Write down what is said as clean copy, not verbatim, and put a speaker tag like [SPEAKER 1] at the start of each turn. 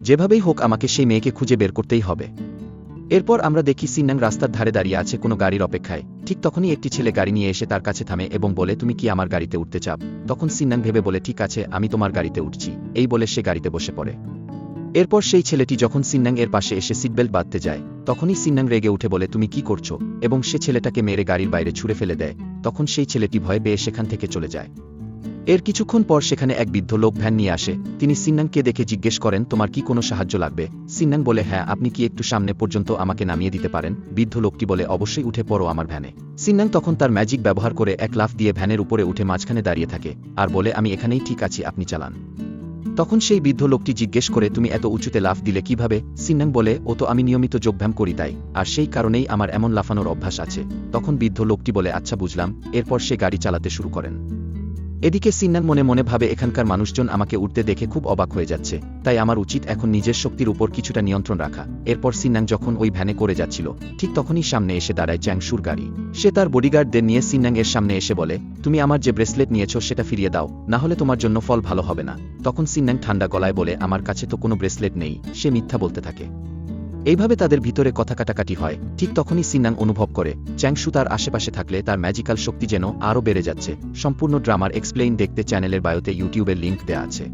[SPEAKER 1] যেভাবেই হোক আমাকে সেই মেয়েকে খুঁজে বের করতেই হবে। এরপর আমরা দেখি সিননাং রাস্তার ধারে দাঁড়িয়ে আছে কোনো গাড়ির অপেক্ষায়। ঠিক তখনই একটি ছেলে গাড়ি নিয়ে এসে তার কাছে থামে এবং বলে, তুমি কি আমার গাড়িতে উঠতে চাও? তখন সিননাং ভেবে বলে, ঠিক আছে, আমি তোমার গাড়িতে উঠছি। এই বলে সে গাড়িতে বসে পড়ে। এরপর সেই ছেলেটি যখন সিননাং এর পাশে এসে সিটবেল্ট বাঁধতে যায়, তখনই সিননাং রেগে উঠে বলে, তুমি কি করছো? এবং সে ছেলেটাকে মেরে গাড়ির বাইরে ছুঁড়ে ফেলে দেয়। তখন সেই ছেলেটি ভয়ে পেয়ে সেখান থেকে চলে যায়। এর কিছুক্ষণ পর সেখানে এক বৃদ্ধ লোক ভ্যান নিয়ে আসে। তিনি সিননাংকে দেখে জিজ্ঞেস করেন, তোমার কি কোনো সাহায্য লাগবে? সিননাং বলে, হ্যাঁ, আপনি কি একটু সামনে পর্যন্ত আমাকে নামিয়ে দিতে পারেন? বৃদ্ধ লোকটি বলে, অবশ্যই, উঠে পড়ো আমার ভ্যানে। সিননাং তখন তার ম্যাজিক ব্যবহার করে এক লাফ দিয়ে ভ্যানের উপরে উঠে মাঝখানে দাঁড়িয়ে থাকে আর বলে, আমি এখানেই ঠিক আছি, আপনি চালান। তখন সেই বৃদ্ধ লোকটি জিজ্ঞেস করে, তুমি এত উঁচুতে লাফ দিলে কিভাবে? সিননাং বলে, ও তো আমি নিয়মিত যোগব্যায়াম করি তাই, আর সেই কারণেই আমার এমন লাফানোর অভ্যাস আছে। তখন বৃদ্ধ লোকটি বলে, আচ্ছা বুঝলাম। এরপর সে গাড়ি চালাতে শুরু করেন। এদিকে সিননাং মনে মনে ভাবে, এখানকার মানুষজন আমাকে উঠতে দেখে খুব অবাক হয়ে যাচ্ছে, তাই আমার উচিত এখন নিজের শক্তির উপর কিছুটা নিয়ন্ত্রণ রাখা। এরপর সিননাং যখন ওই ভ্যানে করে যাচ্ছিল, ঠিক তখনই সামনে এসে দাঁড়ায় চ্যাংশুর গাড়ি। সে তার বডিগার্ডদের নিয়ে সিননাং এর সামনে এসে বলে, তুমি আমার যে ব্রেসলেট নিয়েছো সেটা ফিরিয়ে দাও, না হলে তোমার জন্য ফল ভালো হবে না। তখন সিননাং ঠান্ডা গলায় বলে, আমার কাছে তো কোনো ব্রেসলেট নেই। সে মিথ্যা বলতে থাকে। এইভাবে তাদের ভিতরে কথা কাটাকাটি হয়। ঠিক তখনই সিননাং অনুভব করে চ্যাংশু তার আশেপাশে থাকলে তার ম্যাজিক্যাল শক্তি যেন আরও বেড়ে যাচ্ছে। সম্পূর্ণ ড্রামার এক্সপ্লেইন দেখতে চ্যানেলের বায়োতে ইউটিউবের লিংক দেয়া আছে।